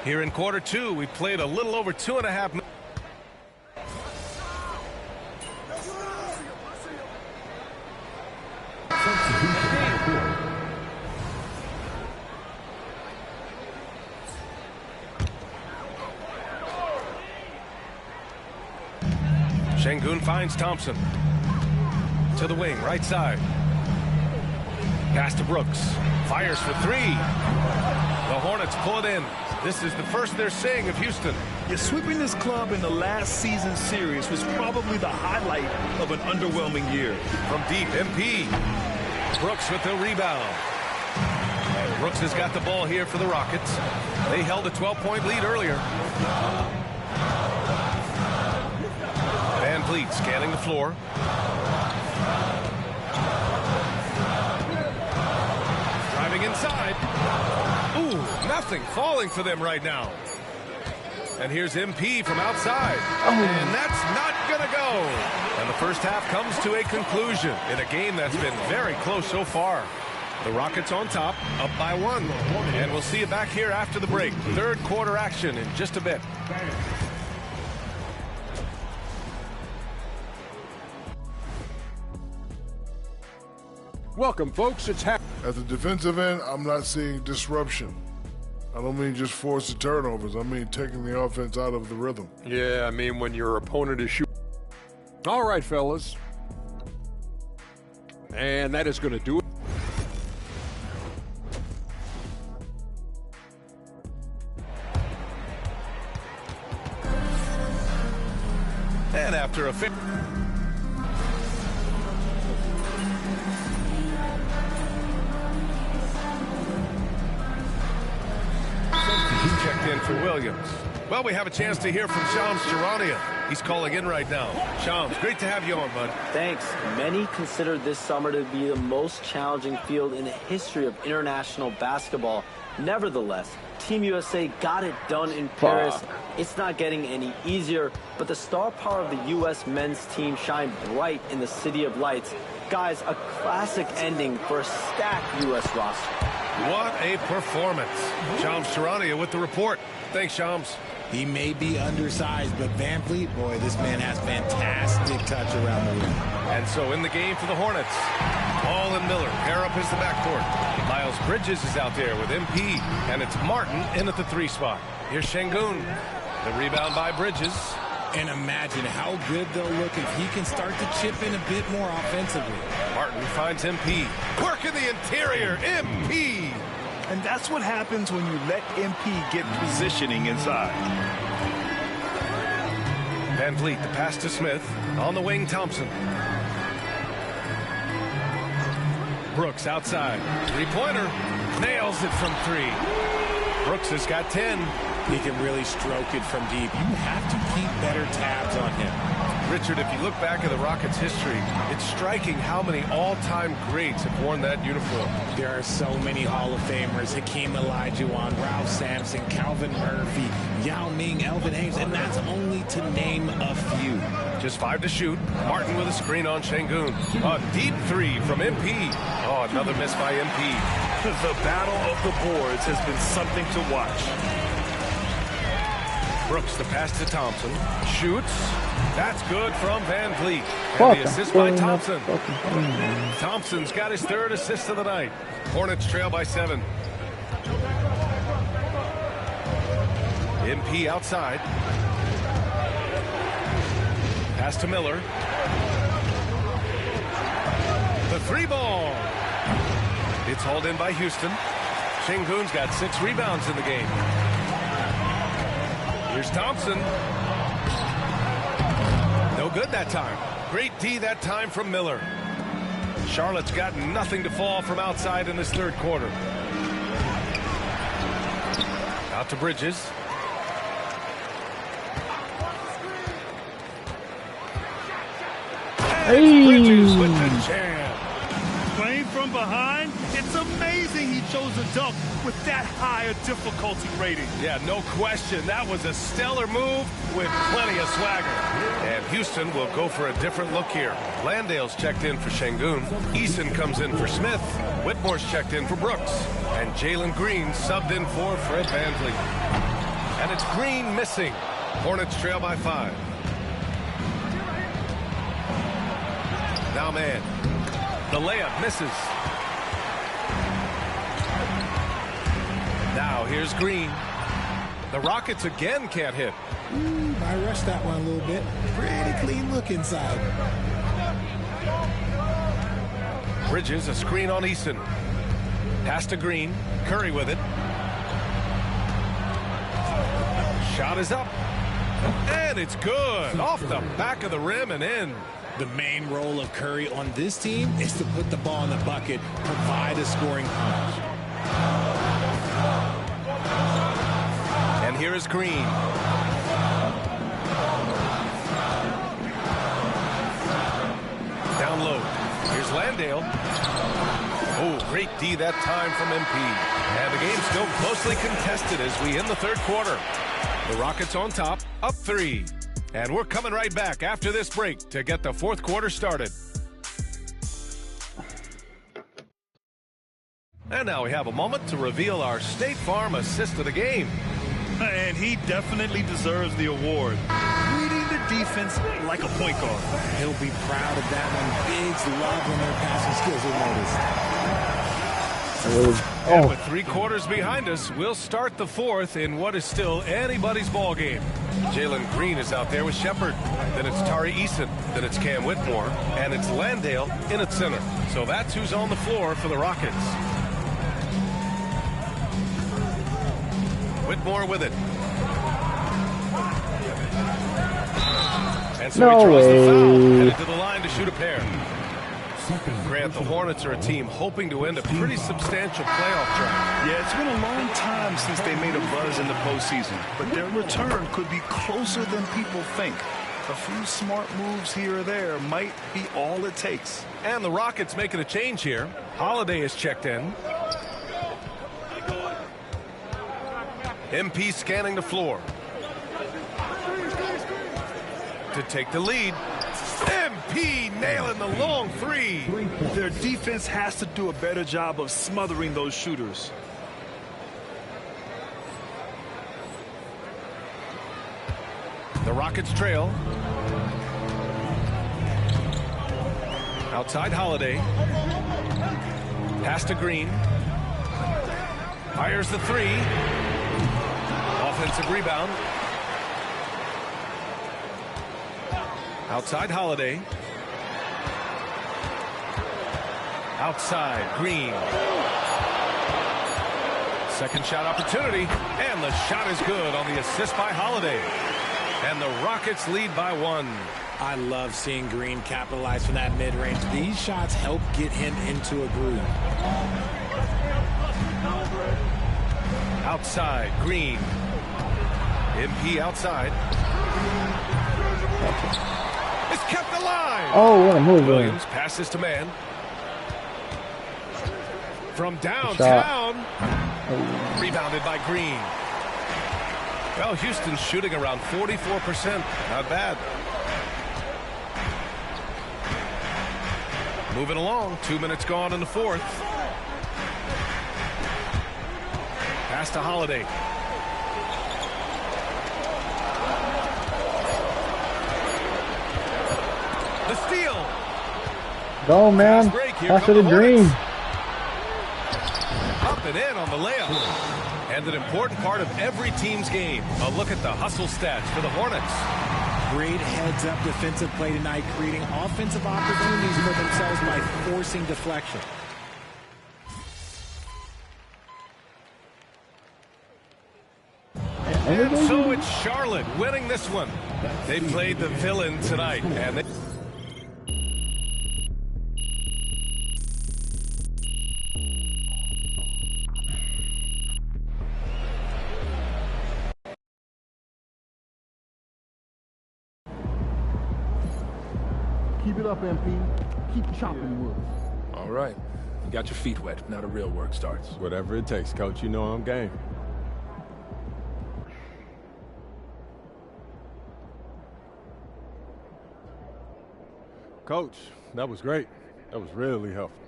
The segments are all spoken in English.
Here in quarter two, we played a little over 2.5 minutes. Şengün finds Thompson. To the wing, right side. Pass to Brooks. Fires for three. The Hornets pull it in. This is the first they're seeing of Houston. Yeah, sweeping this club in the last season's series was probably the highlight of an underwhelming year. From deep, MP. Brooks with the rebound. Brooks has got the ball here for the Rockets. They held a 12-point lead earlier. Van Vliet scanning the floor. Driving inside. Ooh, nothing falling for them right now. And here's MP from outside. And that's not going to go. And the first half comes to a conclusion in a game that's been very close so far. The Rockets on top, up by 1. And we'll see you back here after the break. Third quarter action in just a bit. Welcome, folks. It's half. At the defensive end, I'm not seeing disruption. I don't mean just forced turnovers. I mean taking the offense out of the rhythm. Yeah, I mean when your opponent is shooting. All right, fellas. And that is going to do it. And after a checked in for Williams. Well, we have a chance to hear from Shams Charania. He's calling in right now. Shams, great to have you on, bud. Thanks. Many consider this summer to be the most challenging field in the history of international basketball. Nevertheless, Team USA got it done in Paris. It's not getting any easier, but the star power of the U.S. men's team shined bright in the City of Lights. Guys, a classic ending for a stacked U.S. roster. What a performance. Shams Charania with the report. Thanks, Shams. He may be undersized, but Van Vliet, boy, this man has fantastic touch around the rim. And so in the game for the Hornets, Ball and Miller pair up as the backcourt. Miles Bridges is out there with MP, and it's Martin in at the 3 spot. Here's Şengün. The rebound by Bridges. And imagine how good they'll look if he can start to chip in a bit more offensively. Martin finds MP. Work in the interior. MP. And that's what happens when you let MP get positioning inside. Van Vliet, the pass to Smith. On the wing, Thompson. Brooks outside. Three-pointer. Nails it from 3. Brooks has got 10. He can really stroke it from deep. You have to keep better tabs on him. Richard, if you look back at the Rockets' history, it's striking how many all-time greats have worn that uniform. There are so many Hall of Famers. Hakeem Olajuwon, Ralph Sampson, Calvin Murphy, Yao Ming, Elvin Hayes, and that's only to name a few. Just 5 to shoot. Martin with a screen on Şengün. A deep 3 from MP. Oh, another miss by MP. The battle of the boards has been something to watch. Brooks, the pass to Thompson. Shoots. That's good from Van Vliet. And the assist by Thompson. Thompson's got his 3rd assist of the night. Hornets trail by 7. MP outside. Pass to Miller. The 3 ball. It's hauled in by Houston. Şengün's got 6 rebounds in the game. Here's Thompson. No good that time. Great D that time from Miller. Charlotte's got nothing to fall from outside in this 3rd quarter. Out to Bridges. And Bridges with the jam. Playing from behind, it's amazing he chose a dunk with that high a difficulty rating. Yeah, no question. That was a stellar move with plenty of swagger. And Houston will go for a different look here. Landale's checked in for Şengün. Eason comes in for Smith. Whitmore's checked in for Brooks. And Jalen Green subbed in for Fred VanVleet. And it's Green missing. Hornets trail by 5. Now man. The layup misses. Now here's Green. The Rockets again can't hit. I rushed that one a little bit. Pretty clean look inside. Bridges a screen on Eason. Pass to Green. Curry with it. Shot is up. And it's good. Off the back of the rim and in. The main role of Curry on this team is to put the ball in the bucket, provide a scoring punch. And here is Green. Down low. Here's Landale. Oh, great D that time from MP. And the game's still closely contested as we end the third quarter. The Rockets on top, up 3. And we're coming right back after this break to get the fourth quarter started. And now we have a moment to reveal our State Farm assist of the game. And he definitely deserves the award. Reading the defense like a point guard. He'll be proud of that one. Bigs love when their passing skills are noticed. And with 3 quarters behind us, we'll start the fourth in what is still anybody's ball game. Jalen Green is out there with Shepard. Then it's Tari Eason. Then it's Cam Whitmore. And it's Landale in at center. So that's who's on the floor for the Rockets. Whitmore with it. And so he draws the foul. Headed to the line to shoot a pair. Grant, the Hornets are a team hoping to end a pretty substantial playoff drive. Yeah, it's been a long time since they made a buzz in the postseason, but their return could be closer than people think. A few smart moves here or there might be all it takes. And the Rockets making a change here. Holiday is checked in. MP scanning the floor. To take the lead. MP nailing the long 3. Their defense has to do a better job of smothering those shooters. The Rockets trail. Outside Holiday. Pass to Green. Fires the 3. Offensive rebound. Outside Holiday. Outside Green. Second shot opportunity. And the shot is good on the assist by Holiday. And the Rockets lead by 1. I love seeing Green capitalize from that mid-range. These shots help get him into a groove. Outside Green. MP outside. It's kept alive. Oh, what a move. Williams passes to man. From downtown. Rebounded by Green. Well, Houston's shooting around 44%. Not bad. Moving along. 2 minutes gone in the fourth. Pass to Holiday. The steal. Go, man. Pass to the Green. Up and in on the layup. And an important part of every team's game. A look at the hustle stats for the Hornets. Great heads-up defensive play tonight, creating offensive opportunities for themselves by forcing deflection. And so it's Charlotte winning this one. They played the villain tonight. And they Keep it up, MP. Keep chopping wood. All right. You got your feet wet. Now the real work starts. Whatever it takes, Coach. You know I'm game. Coach, that was great. That was really helpful.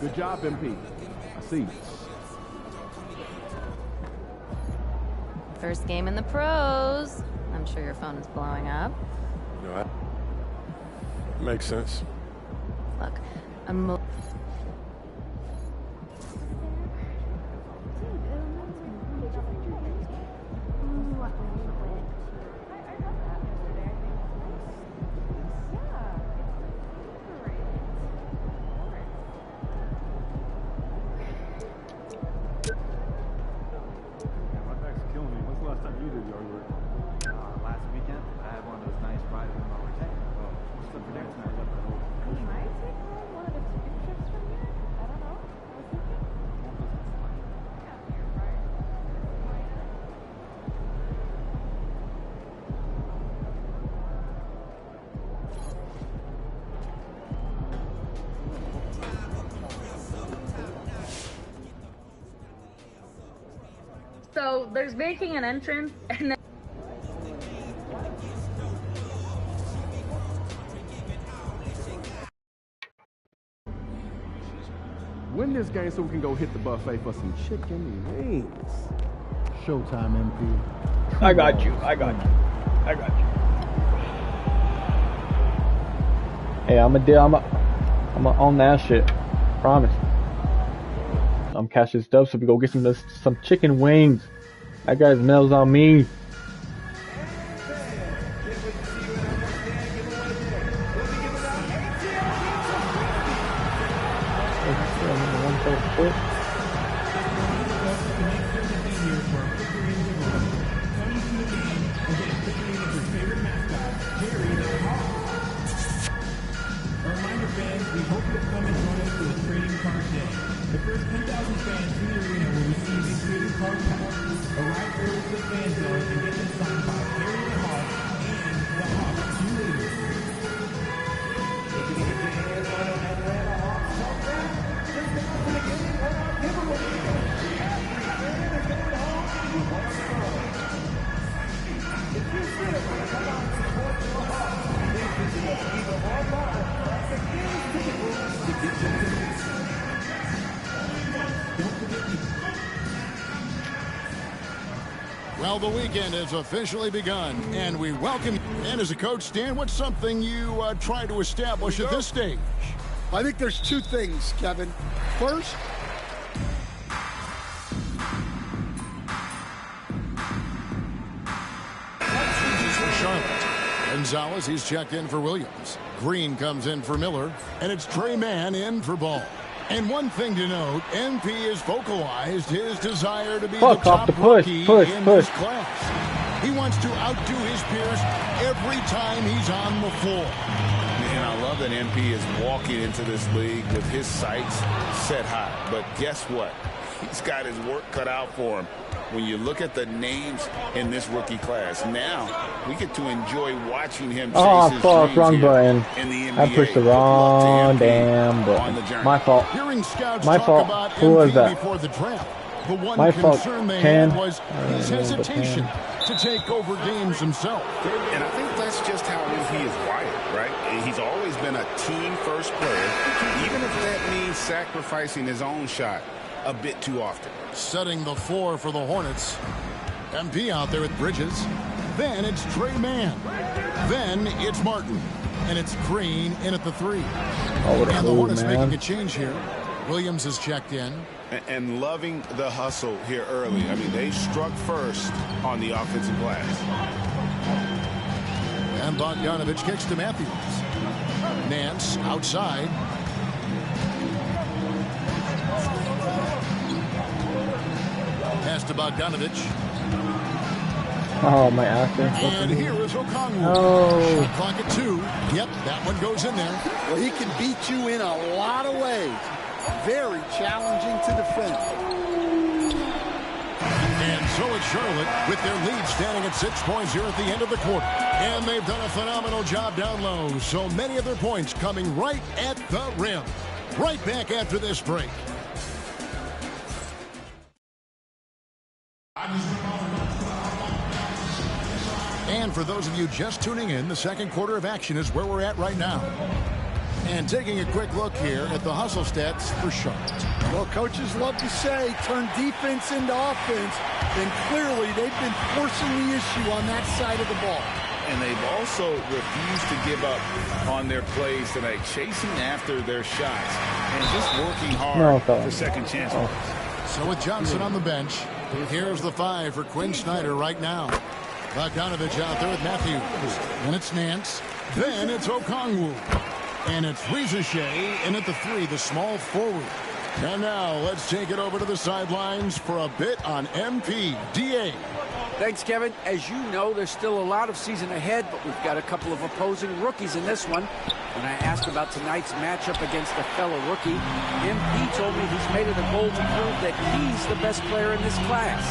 Good job, MP. I see you. First game in the pros. I'm sure your phone is blowing up. You know, makes sense. Look, Last weekend, I had one of those nice rides in my retainer. Well, what's up for dinner tonight? We might take one of the 2 trips from here. I don't know. I was thinking. Yeah, you're right. So there's making an entrance, and then Win this game so we can go hit the buffet for some chicken wings. Showtime, MP. I got you. I got you. I got you. Hey, I'm on that shit. Promise. I'm cashing stuff so we go get some chicken wings. That guy's meals on me. Well, the weekend has officially begun, and we welcome. And as a coach, Stan, what's something you try to establish at this stage? I think there's 2 things, Kevin. First, for Charlotte. Gonzalez, he's checked in for Williams. Green comes in for Miller, and it's Trey Mann in for Ball. And one thing to note, MP has vocalized his desire to be the top rookie in this class. He wants to outdo his peers every time he's on the floor. Man, I love that MP is walking into this league with his sights set high. But guess what? He's got his work cut out for him. When you look at the names in this rookie class, now we get to enjoy watching him chase his dreams wrong here button. in the NBA. I pushed the wrong damn button. My fault. My fault. Who was that? The one My fault. concern they 10. had was his hesitation to take over games himself. And I think that's just how he is wired, right? He's always been a team-first player, even if that means sacrificing his own shot a bit too often. Setting the floor for the Hornets. MP out there with Bridges. Then it's Trey Mann. Then it's Martin. And it's Green in at the 3. Oh, and the Hornets making a change here. Williams is checked in. And loving the hustle here early. I mean, they struck first on the offensive glass. And Bogdanovich kicks to Matthews. Nance outside. Pass to Bogdanovich. Oh, my ass. And here is Okongwu. Oh. Shot clock at 2. Yep, that one goes in there. well, he can beat you in a lot of ways. Very challenging to defend. And so it's Charlotte with their lead standing at 6 points here at the end of the quarter. And they've done a phenomenal job down low. So many of their points coming right at the rim. Right back after this break. And for those of you just tuning in, the second quarter of action is where we're at right now. And taking a quick look here at the hustle stats for Charlotte. Well, coaches love to say turn defense into offense, and clearly they've been forcing the issue on that side of the ball. And they've also refused to give up on their plays tonight, chasing after their shots and just working hard for second chances. So with Johnson on the bench, here's the 5 for Quinn Snyder right now. Bogdanovich out there with Matthews. Then it's Nance. Then it's Okongwu. And it's Rizachet in at the 3, the small forward. And now let's take it over to the sidelines for a bit on MP. DA. Thanks, Kevin. As you know, there's still a lot of season ahead, but we've got a couple of opposing rookies in this one. When I asked about tonight's matchup against a fellow rookie, MP told me he's made it a goal to prove that he's the best player in this class.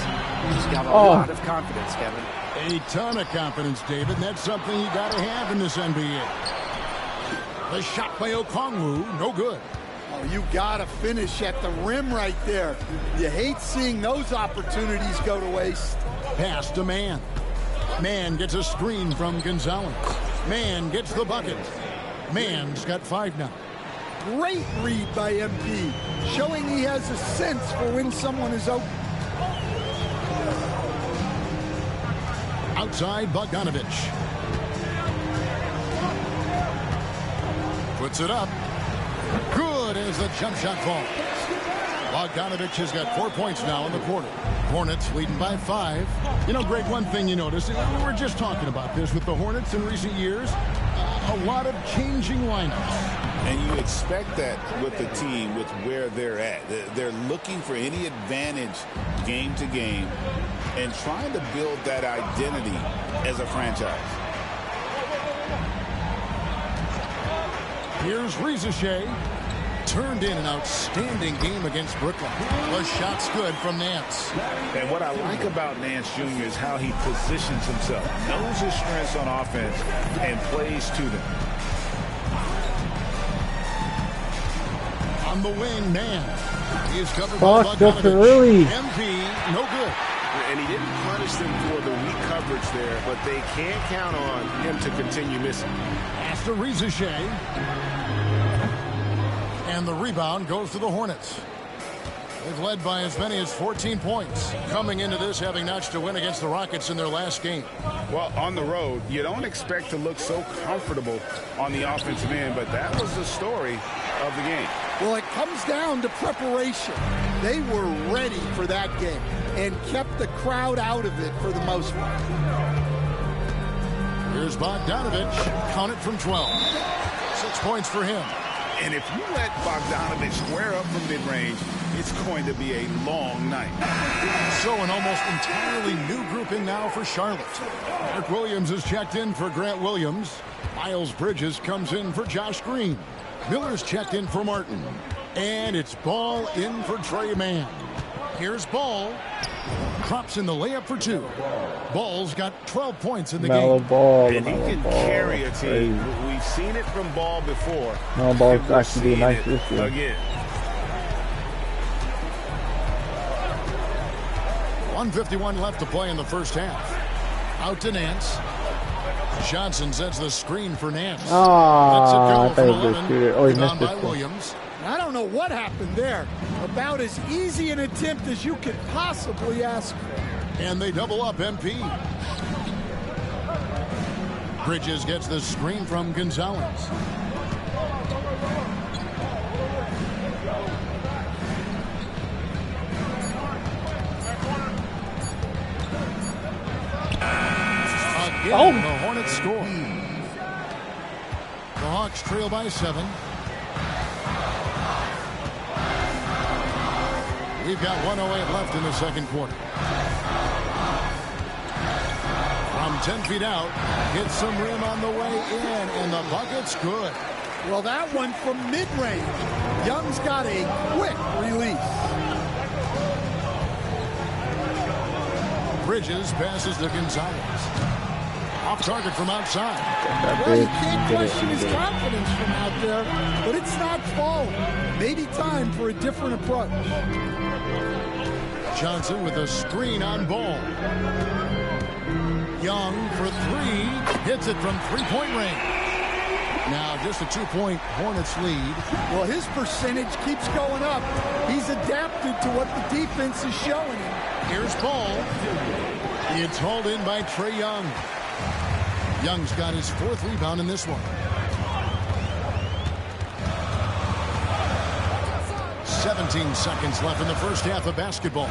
He's got a lot of confidence, Kevin. A ton of confidence, David. And that's something you got to have in this NBA. The shot by Okongwu, no good. Oh, you got to finish at the rim right there. You hate seeing those opportunities go to waste. Pass to Mann. Mann gets a screen from Gonzalez. Mann gets the bucket. Mann's got 5 now. Great read by MP, showing he has a sense for when someone is open. Outside, Bogdanovich. Puts it up. Good as the jump shot falls. Bogdanovich has got 4 points now in the quarter. Hornets leading by 5. You know, Greg, one thing you notice, we were just talking about this with the Hornets in recent years, a lot of changing lineups. And you expect that with the team, with where they're at. They're looking for any advantage game to game and trying to build that identity as a franchise. Here's Rizachet. Turned in an outstanding game against Brooklyn. The shot's good from Nance. And what I like about Nance Jr. is how he positions himself. Knows his strengths on offense and plays to them. On the wing, Mann. He is covered by Bogdanovich. MP, no good. And he didn't punish them for the weak coverage there, but they can't count on him to continue missing. Pass to Rizachet. And the rebound goes to the Hornets. They've led by as many as 14 points. Coming into this, having notched a win against the Rockets in their last game. Well, on the road, you don't expect to look so comfortable on the offensive end, but that was the story of the game. Well, it comes down to preparation. They were ready for that game and kept the crowd out of it for the most part. Here's Bogdanovich. Count it from 12. 6 points for him. And if you let Bogdanovich square up from mid-range, it's going to be a long night. So an almost entirely new grouping now for Charlotte. Mark Williams is checked in for Grant Williams. Miles Bridges comes in for Josh Green. Miller's checked in for Martin. And it's Ball in for Trey Mann. Here's Ball. Drops in the layup for 2. Ball's got 12 points in the game. And he can carry a team. We've seen it from Ball before. Mellow Ball's actually doing nice this year. Again. 1:51 left to play in the first half. Out to Nance. Johnson sets the screen for Nance. I thought he was going to shoot it. Oh, he missed by it. Williams. I don't know what happened there. About as easy an attempt as you could possibly ask for. And they double up MP. Bridges gets the screen from Gonzalez. Again, the Hornets score. The Hawks trail by 7. We've got 1:08 left in the second quarter. From 10 feet out, hits some rim on the way in, and the bucket's good. Well, that one from mid-range. Young's got a quick release. Bridges passes to Gonzalez. Off target from outside. Well, you can't question his confidence from out there, but it's not falling. Maybe time for a different approach. Johnson with a screen on Ball. Young for 3. Hits it from 3-point range. Now just a 2-point Hornets lead. Well, his percentage keeps going up. He's adapted to what the defense is showing him. Here's Ball. It's hauled in by Trae Young. Young's got his 4th rebound in this one. 17 seconds left in the first half of basketball.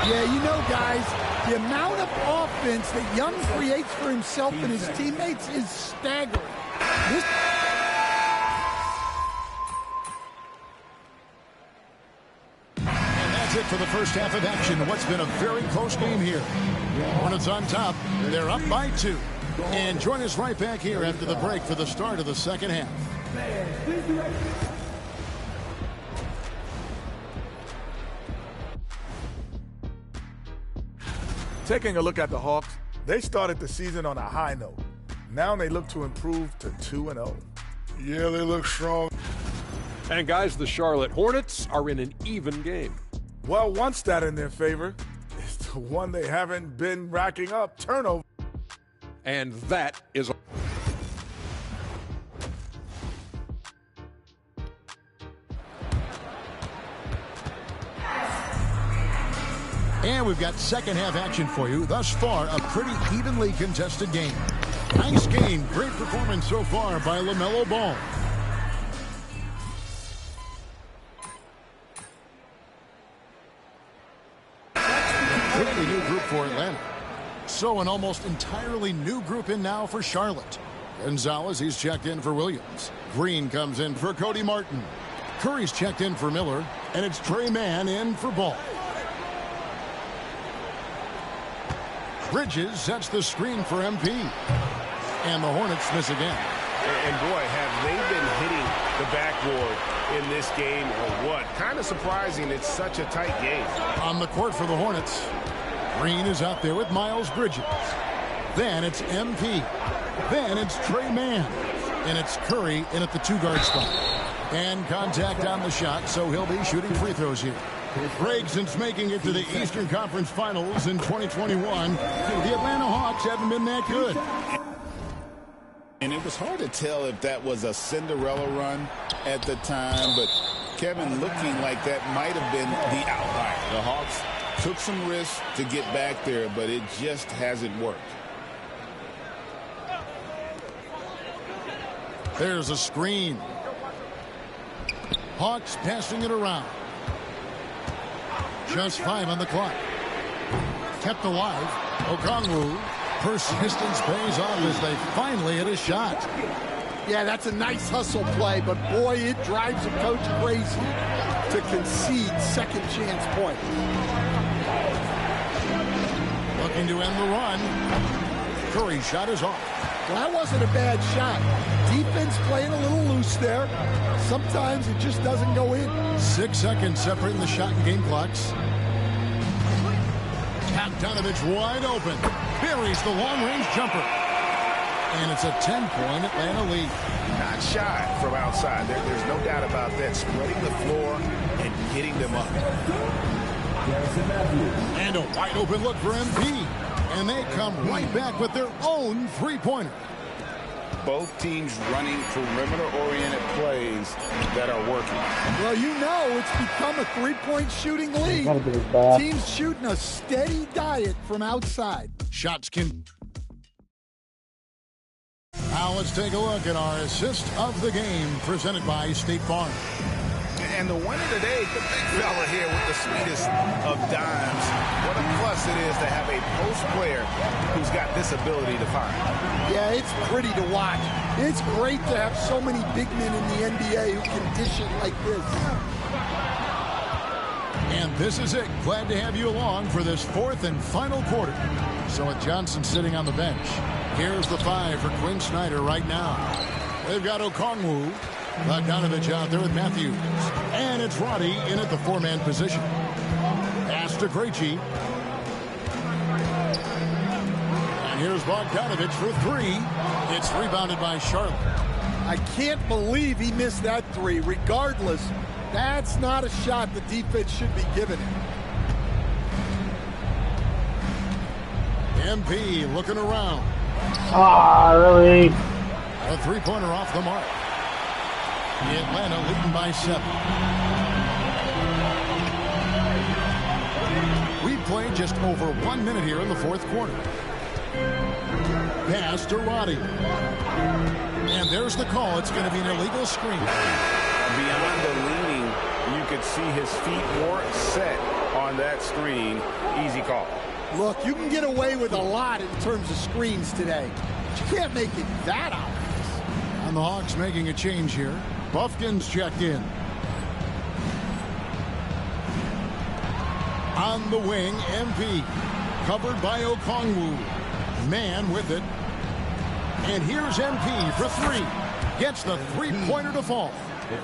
Yeah, you know, guys, the amount of offense that Young creates for himself and his teammates is staggering. And that's it for the first half of action. What's been a very close game here. Hornets on top. They're up by 2. And join us right back here after the break for the start of the second half. Taking a look at the Hawks, they started the season on a high note. Now they look to improve to 2-0. Yeah, they look strong. And guys, the Charlotte Hornets are in an even game. Well, one stat in their favor is the one they haven't been racking up, turnover. And that is... And we've got second half action for you. Thus far, a pretty evenly contested game. Nice game. Great performance so far by LaMelo Ball. Completely new group for Atlanta. So an almost entirely new group in now for Charlotte. Gonzalez, he's checked in for Williams. Green comes in for Cody Martin. Curry's checked in for Miller. And it's Tre Mann in for Ball. Bridges sets the screen for MP. And the Hornets miss again. And boy, have they been hitting the backboard in this game or what? Kind of surprising it's such a tight game. On the court for the Hornets. Green is out there with Miles Bridges. Then it's MP. Then it's Tre Mann. And it's Curry in at the 2-guard spot. And contact on the shot, so he'll be shooting free throws here. Greg, since making it to the Eastern Conference Finals in 2021, the Atlanta Hawks haven't been that good. And it was hard to tell if that was a Cinderella run at the time, but Kevin looking like that might have been the outlier. The Hawks took some risks to get back there, but it just hasn't worked. There's a screen. Hawks passing it around. Just 5 on the clock. Kept alive. Okongwu. Persistence pays off as they finally hit a shot. Yeah, that's a nice hustle play, but boy, it drives a coach crazy to concede second chance points. Looking to end the run. Curry's shot is off. Well, that wasn't a bad shot. Defense playing a little loose there. Sometimes it just doesn't go in. 6 seconds separating the shot and game clocks. Bogdanovich wide open. Buries the long-range jumper. And it's a 10-point Atlanta lead. Not shy from outside. There's no doubt about that. Spreading the floor and getting them up. And a wide open look for MP. And they come right back with their own three-pointer. Both teams running perimeter-oriented plays that are working. Well, you know it's become a three-point shooting league. Teams shooting a steady diet from outside. Shots can... Now let's take a look at our assist of the game presented by State Farm. And the winner today, the big fella here with the sweetest of dimes. What a plus it is to have a post player who's got this ability to find. Yeah, it's pretty to watch. It's great to have so many big men in the NBA who can dish it like this. And this is it. Glad to have you along for this fourth and final quarter. So with Johnson sitting on the bench, here's the 5 for Quinn Snyder right now. They've got Okongwu. Bogdanovich out there with Matthews. And it's Roddy in at the 4-man position. Pass to Krejci. And here's Bogdanovich for 3. It's rebounded by Charlotte. I can't believe he missed that 3. Regardless, that's not a shot the defense should be giving him. MP looking around. Ah, really? A three-pointer off the mark. Atlanta leading by 7. We played just over 1 minute here in the fourth quarter. Pass to Roddy. And there's the call. It's going to be an illegal screen. Beyond the leaning, you could see his feet weren't set on that screen. Easy call. Look, you can get away with a lot in terms of screens today. But you can't make it that obvious. And the Hawks making a change here. Buffkin's checked in. On the wing, MP. Covered by Okongwu. Man with it. And here's MP for 3. Gets the three-pointer to fall.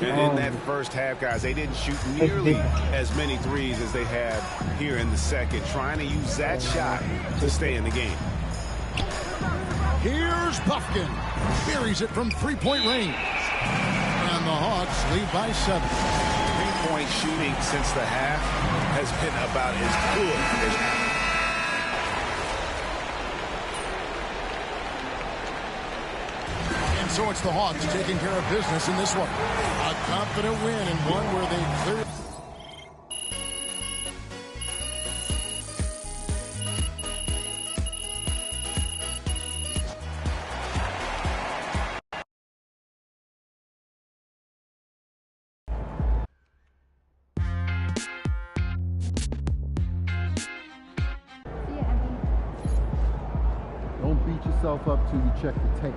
In that first half, guys, they didn't shoot nearly as many threes as they had here in the second, trying to use that shot to stay in the game. Here's Buffkin. Buries it from three-point range. And the Hawks lead by 7. Three-point shooting since the half has been about as good as... So it's the Hawks taking care of business in this one. A confident win and one where they cleared. Don't beat yourself up till you check the tape.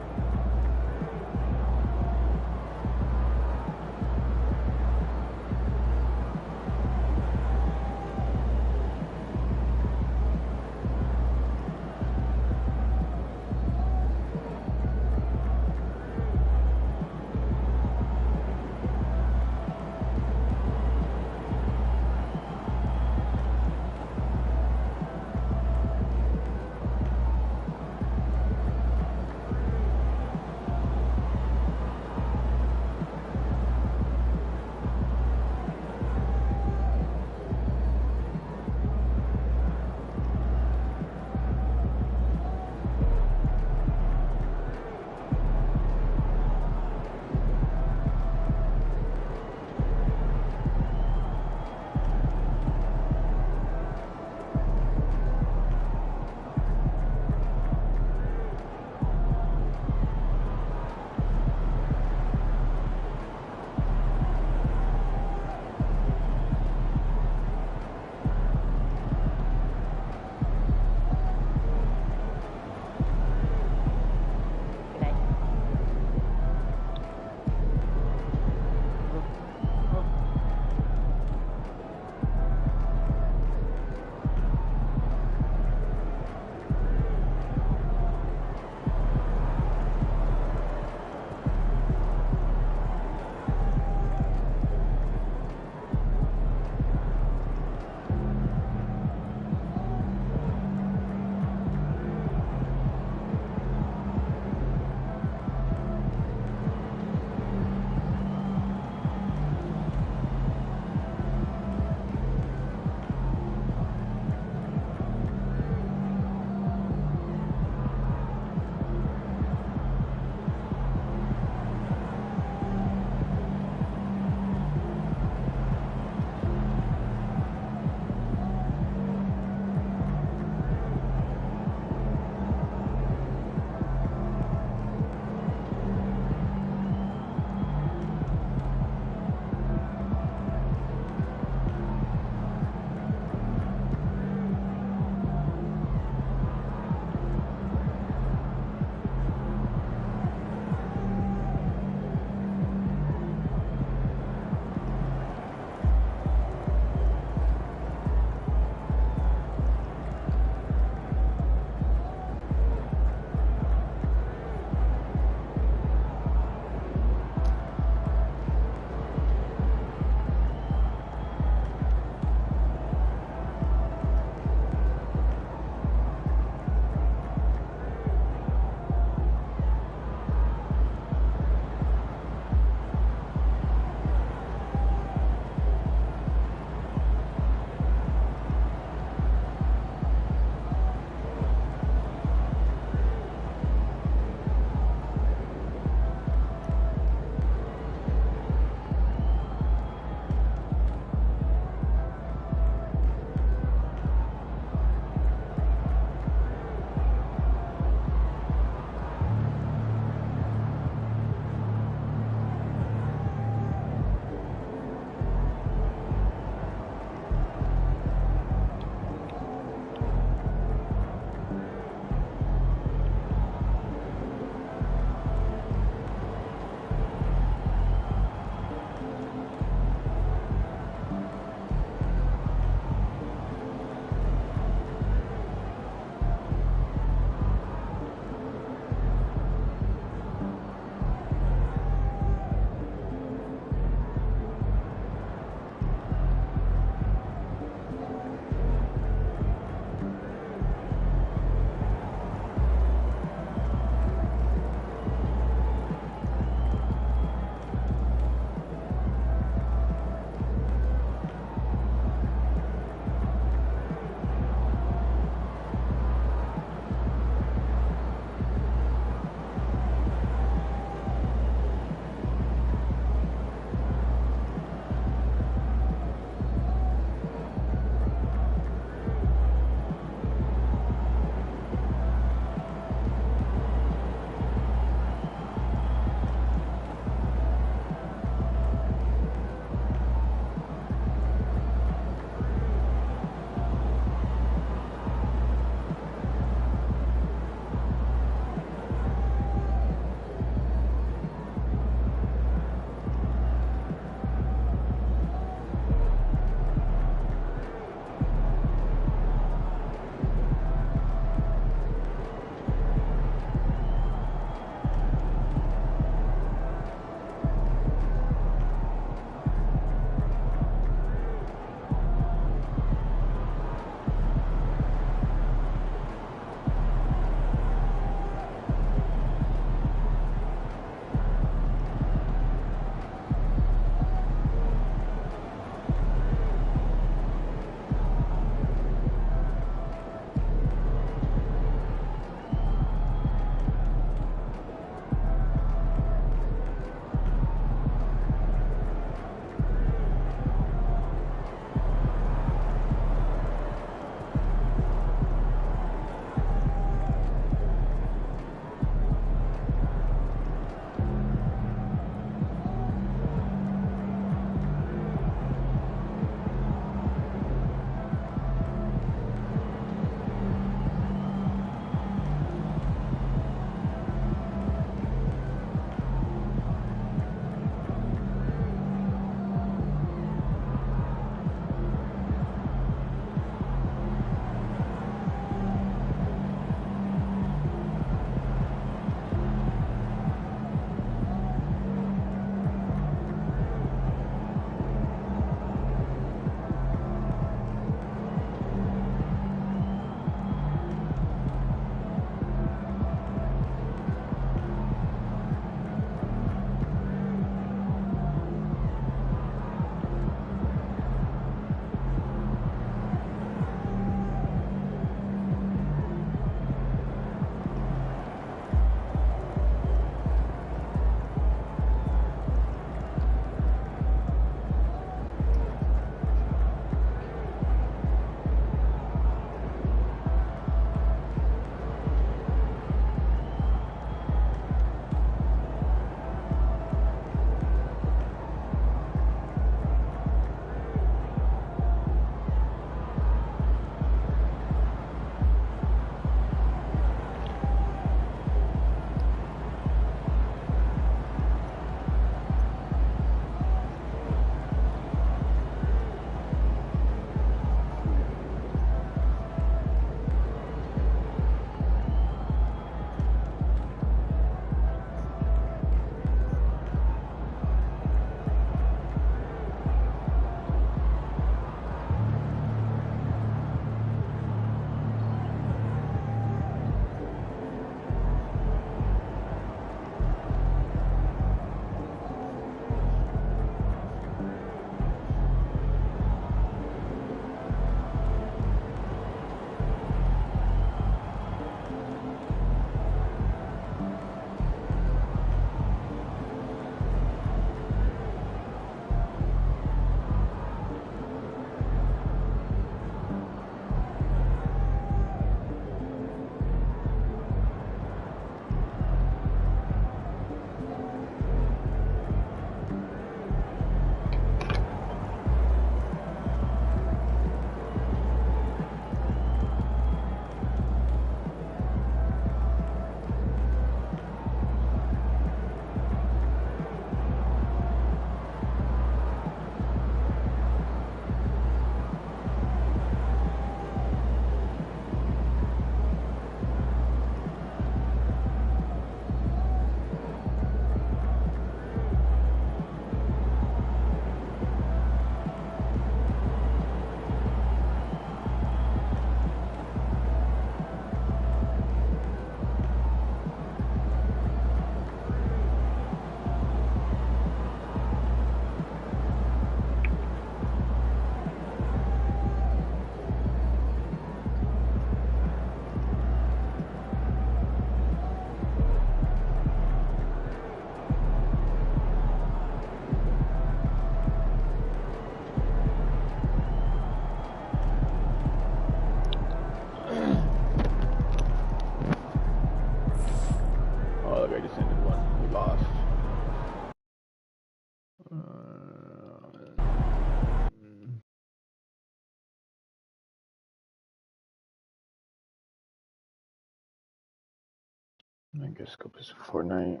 I guess go play some Fortnite.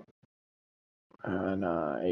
And 8